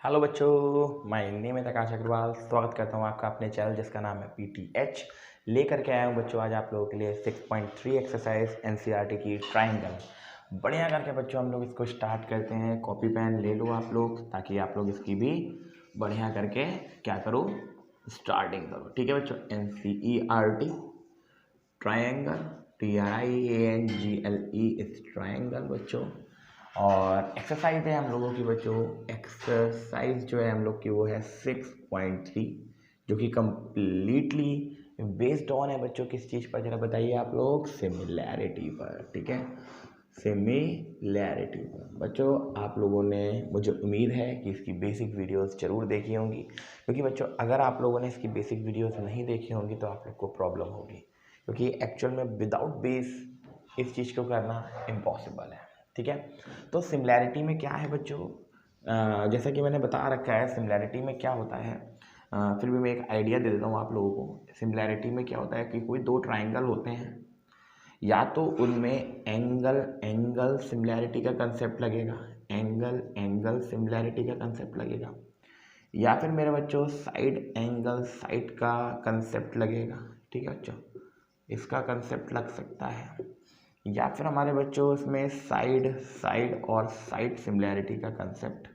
Hello बच्चों, my name है आकाश अग्रवाल। स्वागत करता हूँ आपका अपने चैनल जिसका नाम है PTH। लेकर के आया हूँ बच्चों आज आप लोगों के लिए 6.3 एक्सरसाइज NCERT की ट्राइंगल। बढ़िया करके बच्चों हम लोग इसको स्टार्ट करते हैं। कॉपी पेन ले लो आप लोग ताकि आप लोग इसकी भी बढ़िया करके क्या करो, स्टार्टिंग करो। ठीक है बच्चों, NCERT ट्राइंगल, TRIANGLE इस ट्राइंगल बच्चों। और एक्सरसाइज है हम लोगों की बच्चों, एक्सरसाइज जो है हम लोग की वो है 6.3, जो कि कम्प्लीटली बेस्ड ऑन है बच्चों किस चीज़ पर, जरा बताइए आप लोग, सिमिलैरिटी पर। ठीक है, सिमिलैरिटी पर बच्चों आप लोगों ने, मुझे उम्मीद है कि इसकी बेसिक वीडियोस जरूर देखी होंगी, क्योंकि बच्चों अगर आप लोगों ने इसकी बेसिक वीडियोस नहीं देखी होंगी तो आप लोग को प्रॉब्लम होगी, क्योंकि एक्चुअल में विदाउट बेस इस चीज़ को करना इम्पॉसिबल है। ठीक है, तो सिमिलैरिटी में क्या है बच्चों, जैसा कि मैंने बता रखा है सिमिलैरिटी में क्या होता है, फिर भी मैं एक आइडिया दे देता हूँ आप लोगों को। सिमिलैरिटी में क्या होता है कि कोई दो ट्राइंगल होते हैं, या तो उनमें एंगल सिमिलैरिटी का कंसेप्ट लगेगा, एंगल सिमिलैरिटी का कंसेप्ट लगेगा, या फिर मेरे बच्चों साइड एंगल साइड का कंसेप्ट लगेगा। ठीक है बच्चों, इसका कंसेप्ट लग सकता है, या फिर हमारे बच्चों इसमें साइड और साइड सिमिलैरिटी का कंसेप्ट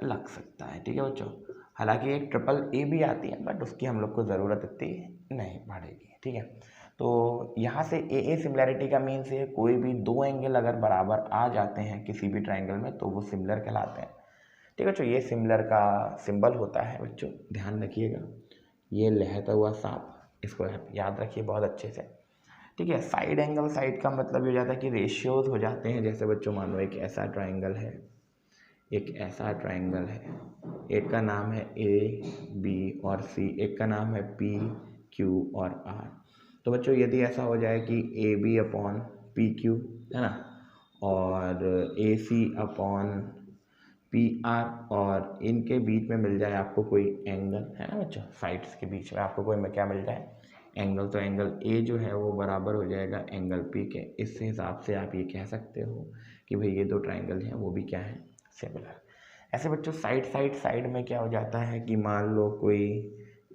लग सकता है। ठीक है बच्चों, हालांकि एक ट्रिपल ए भी आती है बट उसकी हम लोग को ज़रूरत इतनी नहीं पड़ेगी। ठीक है, तो यहाँ से ए सिमिलैरिटी का मीन्स है कोई भी दो एंगल अगर बराबर आ जाते हैं किसी भी ट्राइंगल में तो वो सिमिलर कहलाते हैं। ठीक है बच्चों, ये सिमिलर का सिंबल होता है बच्चों, ध्यान रखिएगा। ये लहता हुआ सांप, इसको याद रखिए बहुत अच्छे से। ठीक है, साइड एंगल साइड का मतलब ये हो जाता है कि रेशियोज हो जाते हैं। जैसे बच्चों मान लो एक ऐसा ट्राइंगल है, एक ऐसा ट्राइंगल है, एक का नाम है A B और C, एक का नाम है P Q और R। तो बच्चों यदि ऐसा हो जाए कि AB अपॉन PQ है ना, और AC अपॉन PR, और इनके बीच में मिल जाए आपको कोई एंगल, है ना बच्चों, साइड्स के बीच में आपको कोई क्या मिल जाए, एंगल, तो एंगल A जो है वो बराबर हो जाएगा एंगल P के। इस हिसाब से आप ये कह सकते हो कि भाई ये दो ट्राइंगल हैं वो भी क्या है, सिमिलर। ऐसे बच्चों साइड में क्या हो जाता है कि मान लो कोई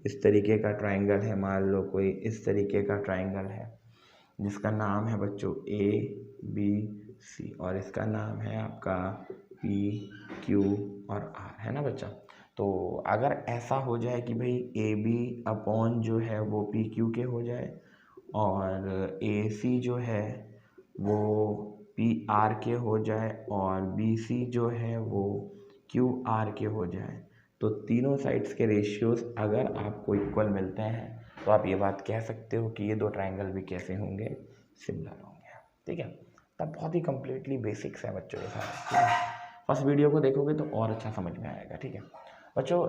इस तरीके का ट्राइंगल है, मान लो कोई इस तरीके का ट्राइंगल है जिसका नाम है बच्चों ABC, और इसका नाम है आपका PQ और R, है ना बच्चा। तो अगर ऐसा हो जाए कि भाई AB अपॉन जो है वो PQ के हो जाए, और AC जो है वो PR के हो जाए, और BC जो है वो QR के हो जाए, तो तीनों साइड्स के रेशियोज अगर आपको इक्वल मिलते हैं तो आप ये बात कह सकते हो कि ये दो ट्राइंगल भी कैसे होंगे, सिमिलर होंगे। ठीक है, तब बहुत ही कम्प्लीटली बेसिक्स है बच्चों ये सारे। ठीक है, फर्स्ट वीडियो को देखोगे तो और अच्छा समझ में आएगा। ठीक है बच्चों,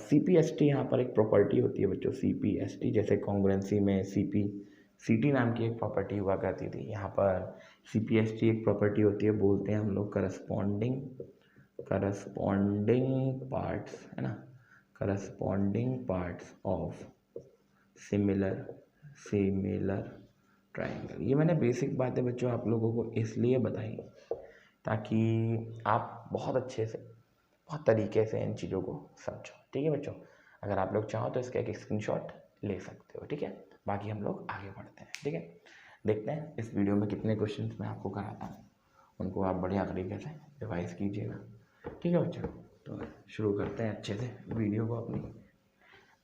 CPST यहाँ पर एक प्रॉपर्टी होती है बच्चों, CPST, जैसे कॉन्ग्रुएंसी में CT नाम की एक प्रॉपर्टी हुआ करती थी, यहाँ पर CPST एक प्रॉपर्टी होती है, बोलते हैं हम लोग करस्पॉन्डिंग पार्ट्स, है ना, corresponding parts of similar triangle. ये मैंने बेसिक बातें बच्चों आप लोगों को इसलिए बताई ताकि आप बहुत अच्छे से, बहुत तरीके से इन चीज़ों को समझो। ठीक है बच्चों, अगर आप लोग चाहो तो इसका एक स्क्रीनशॉट ले सकते हो। ठीक है, बाकी हम लोग आगे बढ़ते हैं। ठीक है, देखते हैं इस वीडियो में कितने क्वेश्चंस मैं आपको कराता हूँ, उनको आप बढ़िया तरीके से रिवाइज कीजिएगा। ठीक है बच्चों, तो शुरू करते हैं अच्छे से वीडियो को अपनी,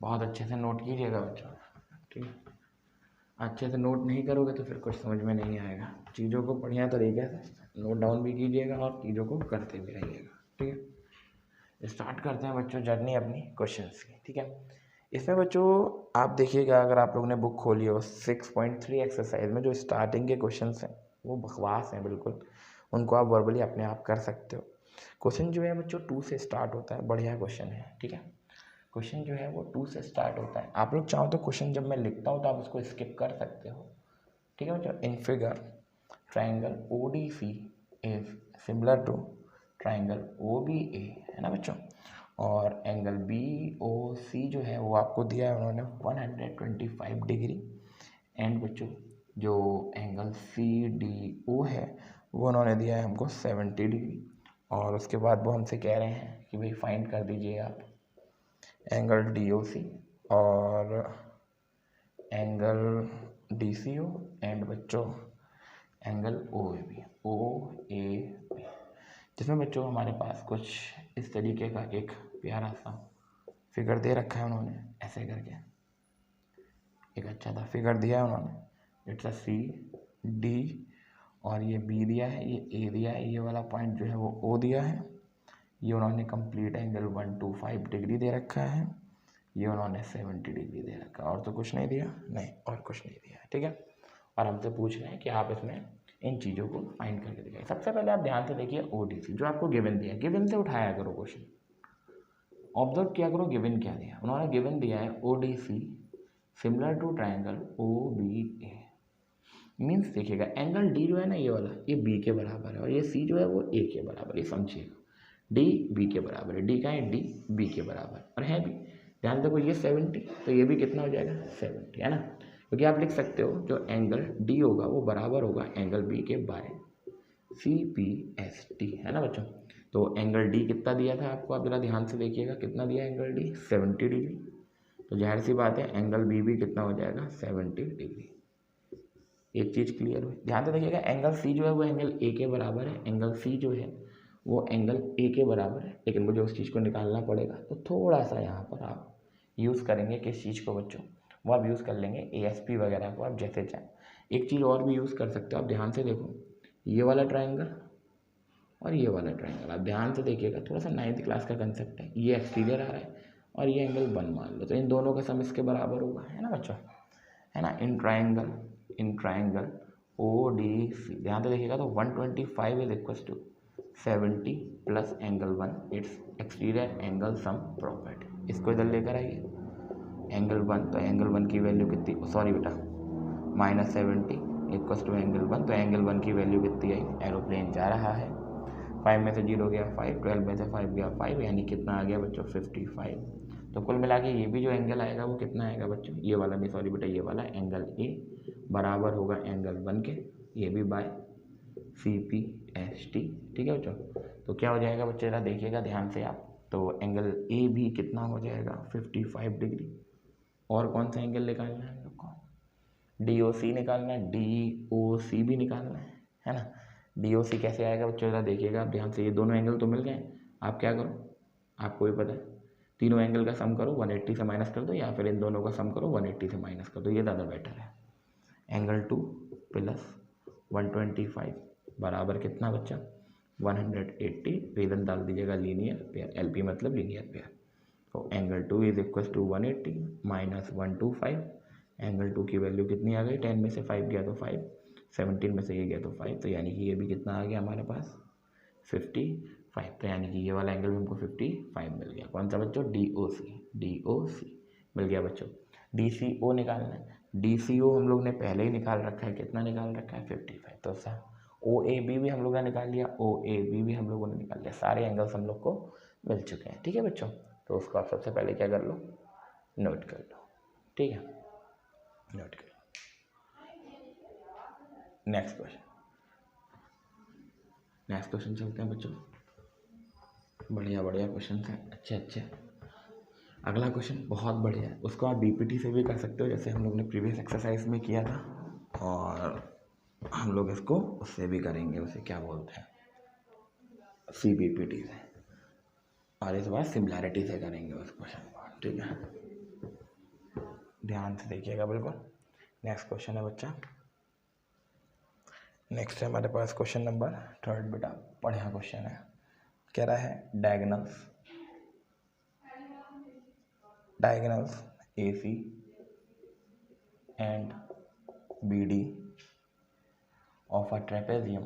बहुत अच्छे से नोट कीजिएगा बच्चों। ठीक है, अच्छे से नोट नहीं करोगे तो फिर कुछ समझ में नहीं आएगा। चीज़ों को बढ़िया तरीके से नोट डाउन भी कीजिएगा और चीज़ों को करते भी रहिएगा। ठीक है, स्टार्ट करते हैं बच्चों जर्नी अपनी क्वेश्चंस की। ठीक है, इसमें बच्चों आप देखिएगा, अगर आप लोगों ने बुक खोली हो 6.3 एक्सरसाइज में जो स्टार्टिंग के क्वेश्चंस हैं वो बकवास हैं बिल्कुल, उनको आप वर्बली अपने आप कर सकते हो। क्वेश्चन जो है बच्चों 2 से स्टार्ट होता है, बढ़िया क्वेश्चन है। ठीक है, क्वेश्चन जो है वो 2 से स्टार्ट होता है। आप लोग चाहो तो क्वेश्चन जब मैं लिखता हूँ तो आप उसको स्किप कर सकते हो। ठीक है बच्चों, in figure triangle ODC is similar to triangle OBA, है ना बच्चों, और एंगल BOC जो है वो आपको दिया है उन्होंने 125 डिग्री, एंड बच्चों जो एंगल CDO है वो उन्होंने दिया है हमको 70 डिग्री, और उसके बाद वो हमसे कह रहे हैं कि भाई फाइंड कर दीजिए आप एंगल DOC और एंगल DCO एंड बच्चों एंगल OAB, जिसमें बच्चों हमारे पास कुछ इस तरीके का एक प्यारा सा फिगर दे रखा है उन्होंने, ऐसे करके एक अच्छा सा फिगर दिया है उन्होंने। इट्स अ CD और ये B दिया है, ये A दिया है, ये वाला पॉइंट जो है वो O दिया है। ये उन्होंने कंप्लीट एंगल 125 डिग्री दे रखा है, ये उन्होंने 70 डिग्री दे रखा है, और तो कुछ नहीं दिया, नहीं और कुछ नहीं दिया, ठीक है। और हमसे पूछ रहे हैं कि आप इसमें इन चीज़ों को फाइंड करके दिखाइए। सबसे पहले आप ध्यान से देखिए ODC जो आपको गिवन दिया है, गिवन से उठाया करो क्वेश्चन, ऑब्जर्व किया करो गिवन क्या दिया। उन्होंने गिवन दिया है ODC similar to triangle OBA। Means देखिएगा एंगल D जो है ना, ये वाला, ये B के बराबर है, और ये C जो है वो A के बराबर है। ये समझिएगा, D B के बराबर है, D का है, D B के बराबर और है भी। ध्यान देखो ये 70, तो ये भी कितना हो जाएगा 70, है ना। क्योंकि आप लिख सकते हो जो एंगल D होगा वो बराबर होगा एंगल B के बाय CPST, है ना बच्चों। तो एंगल D कितना दिया था आपको, आप जरा ध्यान से देखिएगा, कितना दिया एंगल D 70 डिग्री। तो जाहिर सी बात है एंगल B भी कितना हो जाएगा 70 डिग्री। एक चीज़ क्लियर हुई, ध्यान से देखिएगा एंगल C जो है वो एंगल A के बराबर है, एंगल C जो है वो एंगल A के बराबर है, लेकिन मुझे उस चीज़ को निकालना पड़ेगा। तो थोड़ा सा यहाँ पर आप यूज़ करेंगे किस चीज़ को बच्चों, वो आप यूज़ कर लेंगे ASP वगैरह को, आप जैसे चाहें। एक चीज़ और भी यूज़ कर सकते हो, आप ध्यान से देखो, ये वाला ट्राइंगल और ये वाला ट्राइंगल, आप ध्यान से देखिएगा, थोड़ा सा 9th क्लास का कंसेप्ट है। ये एक्सटीरियर आ रहा है और ये एंगल 1 मान लो, तो इन दोनों का सम इसके बराबर होगा, है ना बच्चों, है ना। इन ट्राइंगल ODC ध्यान से देखिएगा, तो 125 is equal to 70 plus angle 1, it's exterior angle sum property. इसको इधर लेकर आइए, एंगल 1, तो एंगल 1 की वैल्यू कितनी, सॉरी बेटा, -70 इक्वल टू एंगल 1, तो एंगल 1 की वैल्यू कितनी आई, एरोप्लेन जा रहा है, 5 में से 0 गया 5, 12 में से 5 गया 5, यानी कितना आ गया बच्चों 55। तो कुल मिला के ये भी जो एंगल आएगा वो कितना आएगा बच्चों, ये वाला नहीं, सॉरी बेटा, ये वाला एंगल A बराबर होगा एंगल 1 के, ये भी बाय CPST, ठीक है बच्चों। तो क्या हो जाएगा बच्चों, जरा देखिएगा ध्यान से आप, तो एंगल A भी कितना हो जाएगा 55 डिग्री। और कौन सा एंगल निकालना है हम लोग को, DOC निकालना है, DOC भी निकालना है ना। DOC कैसे आएगा बच्चों, जरा देखिएगा आप ध्यान से, ये दोनों एंगल तो मिल गए, आप क्या करो, आपको भी पता है, तीनों एंगल का सम करो, 180 से माइनस कर दो, या फिर इन दोनों का सम करो 180 से माइनस कर दो, ये ज़्यादा बेटर है। एंगल 2 प्लस 125 बराबर कितना बच्चा 180, रीज़न डाल दीजिएगा लीनियर पेयर, LP मतलब लीनियर पेयर। तो angle 2 is equal to 180 minus 125, angle 2 की वैल्यू कितनी आ गई, 10 में से 5 गया तो 5, 17 में से ये गया तो 5, तो यानी कि ये भी कितना आ गया हमारे पास 55, तो यानी कि ये वाला एंगल भी हमको 55 मिल गया। कौन सा बच्चों, DOC मिल गया बच्चों। DCO निकालना है, DCO हम लोग ने पहले ही निकाल रखा है, कितना निकाल रखा है 55, तो सा OAB भी हम लोग ने निकाल लिया, OAB भी हम लोगों ने निकाल लिया, सारे एंगल्स हम लोग को मिल चुके हैं, ठीक है बच्चों। तो उसको आप सबसे पहले क्या कर लो, नोट कर लो, ठीक है, नोट कर लो। नेक्स्ट क्वेश्चन चलते हैं बच्चों, बढ़िया क्वेश्चन है, अच्छे। अगला क्वेश्चन बहुत बढ़िया है, उसको आप BPT से भी कर सकते हो, जैसे हम लोग ने प्रीवियस एक्सरसाइज में किया था, और हम लोग इसको उससे भी करेंगे, उसे क्या बोलते हैं CBPT से, और इस बार सिमिलैरिटी से करेंगे उस क्वेश्चन को, ठीक है। ध्यान से देखिएगा बिल्कुल। नेक्स्ट क्वेश्चन है बच्चा, नेक्स्ट है हमारे पास क्वेश्चन नंबर 3 बेटा, बढ़िया क्वेश्चन है, कह रहा है diagonals AC and BD of a trapezium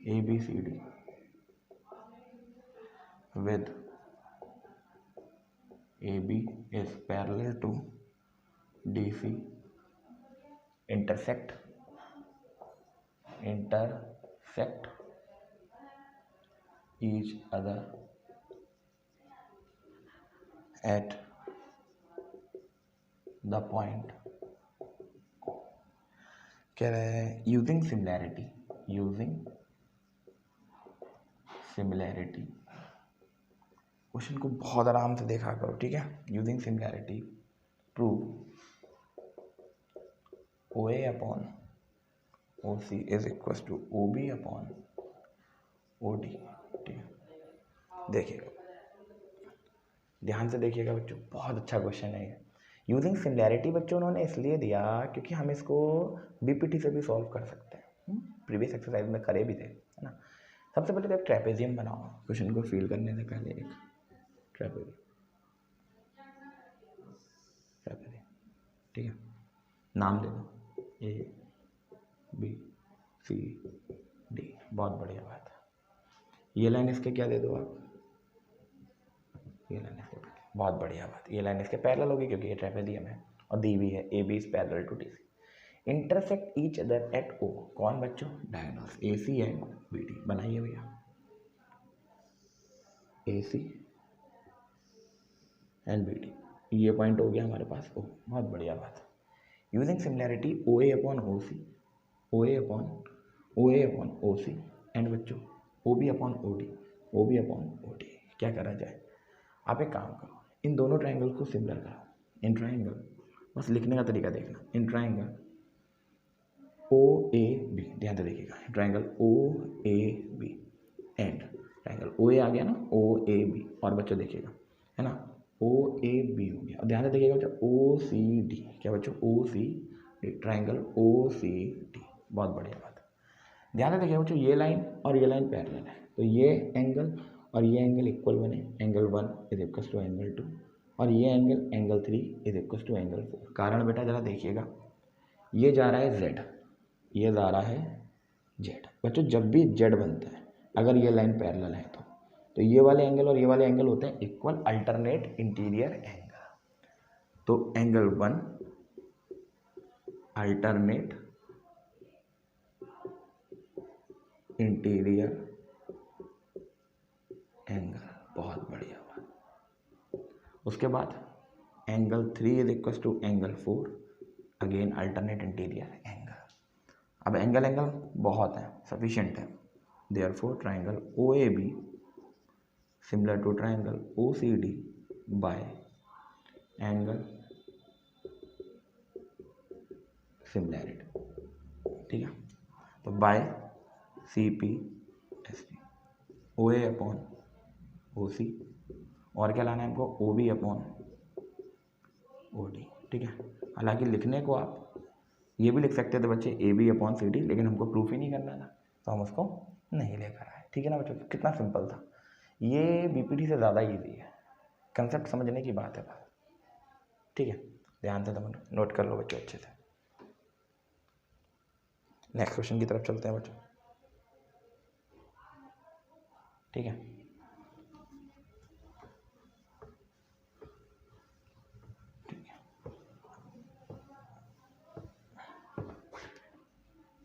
ABCD with AB is parallel to DC intersect each other at the point कह रहे हैं यूजिंग सिमिलैरिटी। क्वेश्चन को बहुत आराम से देखा करो, ठीक है। Using similarity prove OA upon OC is equal to OB upon OD, ठीक है। देखिएगा, ध्यान से देखिएगा बच्चों, बहुत अच्छा क्वेश्चन है ये। यूजिंग सिमिलैरिटी बच्चों उन्होंने इसलिए दिया क्योंकि हम इसको BPT से भी सॉल्व कर सकते हैं, प्रीवियस एक्सरसाइज में करे भी थे, है ना। सबसे पहले तो एक ट्रेपेजियम बनाओ, क्वेश्चन को फील करने से पहले एक ट्रेपेजियम, ठीक है। नाम दे दो ABCD, बहुत बढ़िया बात है। ये लाइन इसके क्या दे दो आप, ये लाइन इसके, बहुत बढ़िया बात। ये लाइन इसके पैरेलल होगी क्योंकि ये ट्रेपेजियम है और दी हुई है AB is parallel to DC। Intersect each other at O, कौन बच्चों, डायगोनल्स AC एंड BD। बनाइए भैया, AC एंड BD, ये पॉइंट हो गया हमारे पास O, बहुत बढ़िया बात। Using similarity OA upon OC, OA upon OC and बच्चों OB अपॉन OD, क्या करा जाए। आप एक काम करो, इन दोनों ट्राइंगल को सिमिलर करो। इन ट्राइंगल, बस लिखने का तरीका देखना, इन ट्राइंगल OAB, ध्यान से देखिएगा, triangle OAB and triangle OA आ गया ना, OAB, और बच्चों देखिएगा, है ना, OAB हो गया। और ध्यान से देखिएगा बच्चों OCD, क्या बच्चों OCD, ट्राइंगल OCD, बहुत बढ़िया बात। ध्यान से देखिएगा बच्चों, ये लाइन और ये लाइन पैरेलल है, तो ये एंगल और ये एंगल इक्वल बने, angle 1 is equal to angle 2, और ये angle 3 is equal to angle 4। कारण बेटा जरा देखिएगा, ये जा रहा है Z, ये जा रहा है Z। बच्चों जब भी Z बनता है, अगर ये लाइन पैरेलल है तो ये वाले एंगल और ये वाले एंगल होते हैं इक्वल अल्टरनेट इंटीरियर एंगल। तो एंगल 1 अल्टरनेट इंटीरियर एंगल, बहुत बढ़िया बात। उसके बाद angle 3 is equal to angle 4, again alternate interior angle. अब एंगल बहुत है, सफिशिएंट है, therefore triangle OAB similar to triangle OCD by angle similarity, ठीक है। तो by CPSD, OA upon OC, और क्या लाना है हमको, OB अपॉन OD, ठीक है। हालांकि लिखने को आप ये भी लिख सकते थे बच्चे AB अपॉन CD, लेकिन हमको प्रूफ ही नहीं करना था तो हम उसको नहीं लेकर आए, ठीक है ना बच्चों। कितना सिंपल था ये, BPT से ज़्यादा ईजी है, कंसेप्ट समझने की बात है बस, ठीक है। ध्यान से नोट कर लो बच्चों अच्छे से। नेक्स्ट क्वेश्चन की तरफ चलते हैं बच्चों, ठीक है।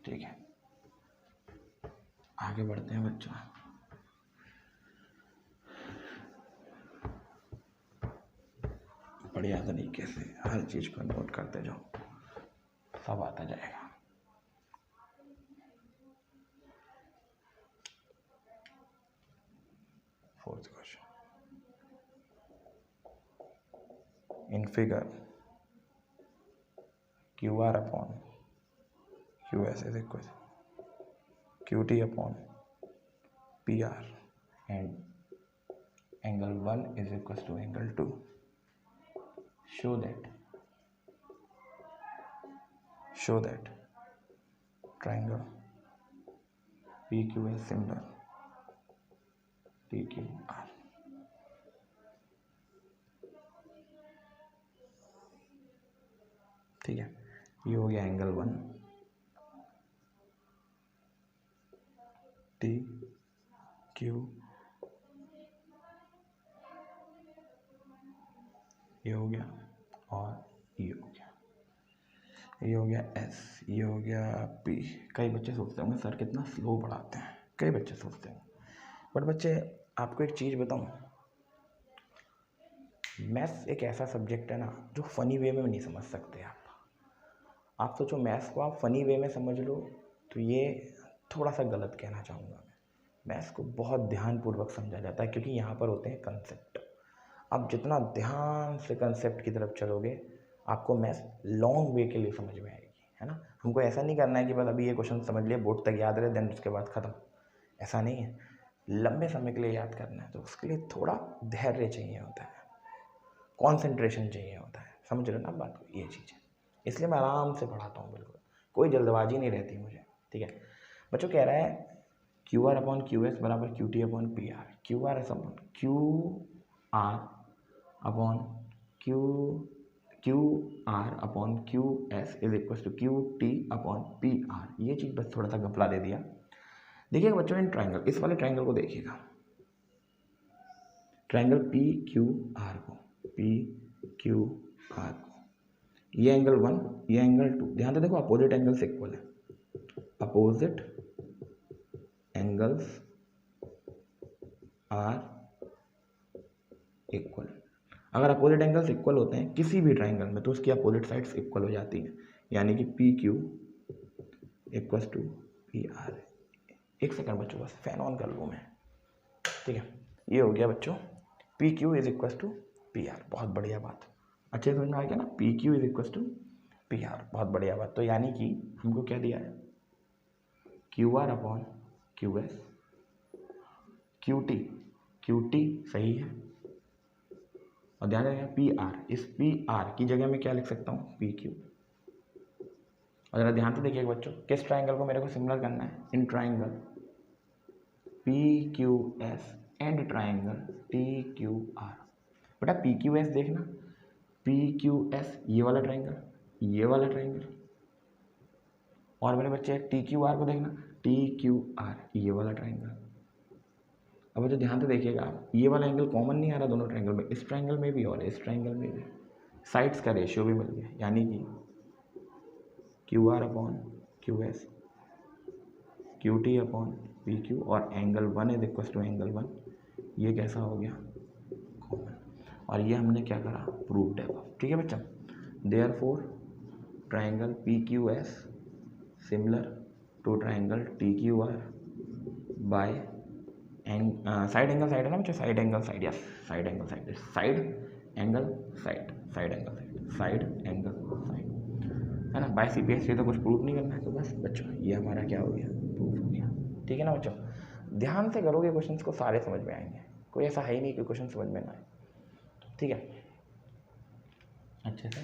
ठीक है, आगे बढ़ते हैं बच्चों। बढ़िया तरीके से हर चीज़ को नोट करते जाओ, सब आता जाएगा। Fourth question, in figure QR upon QS is equal QT upon PR and angle 1 is equal to angle 2, show that triangle PQ is similar PQR। ठीक है, ये हो गया एंगल 1 TQ, ये हो गया और ये हो गया, ये हो गया S, ये हो गया P। कई बच्चे सोचते होंगे सर कितना स्लो पढ़ाते हैं, कई बच्चे सोचते हैं, बट बच्चे आपको एक चीज़ बताऊं, मैथ्स एक ऐसा सब्जेक्ट है ना जो फनी वे में नहीं समझ सकते आप। आप सोचो मैथ्स को आप फ़नी वे में समझ लो तो ये थोड़ा सा गलत कहना चाहूँगा मैं। मैथ्स को बहुत ध्यानपूर्वक समझा जाता है क्योंकि यहाँ पर होते हैं कंसेप्ट। आप जितना ध्यान से कंसेप्ट की तरफ चलोगे आपको मैथ्स लॉन्ग वे के लिए समझ में आएगी, है ना। हमको ऐसा नहीं करना है कि बस अभी ये क्वेश्चन समझ लिया, बोर्ड तक याद रहे, देन उसके बाद ख़त्म। ऐसा नहीं है, लंबे समय के लिए याद करना है तो उसके लिए थोड़ा धैर्य चाहिए होता है, कॉन्सेंट्रेशन चाहिए होता है। समझ रहे हो ना बात को, ये चीज़ है। इसलिए मैं आराम से पढ़ाता हूँ, बिल्कुल कोई जल्दबाजी नहीं रहती मुझे, ठीक है। बच्चों कह रहा है Q R upon Q S बराबर Q T upon P R. Q R upon Q R upon Q R upon Q S is equal to Q T upon P R. ये चीज़ बस थोड़ा सा घपला दे दिया। देखिएगा बच्चों इन ट्राइंगल, इस वाले ट्राइंगल को देखिएगा, ट्राइंगल पी क्यू आर को, पी क्यू आर को, ये एंगल 1, ये एंगल 2, ध्यान से देखो अपोजिट एंगल्स इक्वल है, अपोजिट एंगल्स आर इक्वल। अगर अपोजिट एंगल्स इक्वल होते हैं किसी भी ट्राइंगल में तो उसकी अपोजिट साइड्स इक्वल हो जाती हैं, यानी कि P Q equal to P R. एक सेकंड बच्चों बस फैन ऑन कर लूँ मैं, ठीक है। ये हो गया बच्चों P Q is equal to P R. बहुत बढ़िया बात, अच्छे समझ में आ गया ना, P Q is equal to P R, बहुत बढ़िया बात। तो यानी कि हमको क्या दिया है, Q R upon Q S, Q T सही है, और ध्यान रखिए पी आर, इस पी आर की जगह में क्या लिख सकता हूँ, पी क्यू। और ज़रा ध्यान से देखिएगा बच्चों, किस ट्राइंगल को मेरे को सिमिलर करना है, in triangle P Q S and triangle T Q are. बेटा पी क्यू एस देखना, पी क्यू एस ये वाला ट्राइंगल, ये वाला ट्राइंगल, और मेरे बच्चे टी क्यू आर को देखना, टी क्यू आर ये वाला ट्राइंगल। अब जो ध्यान से देखिएगा आप, ये वाला एंगल कॉमन नहीं आ रहा दोनों ट्राइंगल में, इस ट्राइंगल में भी और इस ट्राइंगल में भी, साइड्स का रेशियो भी मिल गया, यानी कि Q R upon Q S, Q T upon P Q, और angle 1 is equal to angle 1, ये कैसा हो गया, कॉमन। और ये हमने क्या करा, प्रूव्ड है, ठीक है बच्चा। Therefore triangle P Q S similar to triangle T Q R by side angle side है ना बच्चों, side angle side, yes side angle side, side angle side, side angle side, side angle side, है ना। Bye C P S, ये तो कुछ proof नहीं करना है, तो बस बच्चों ये हमारा क्या हो गया, प्रूफ हो गया, ठीक है ना बच्चों। ध्यान से करोगे क्वेश्चन को सारे समझ में आएंगे, कोई ऐसा है ही नहीं कि क्वेश्चन समझ में ना आए, ठीक है, अच्छे से।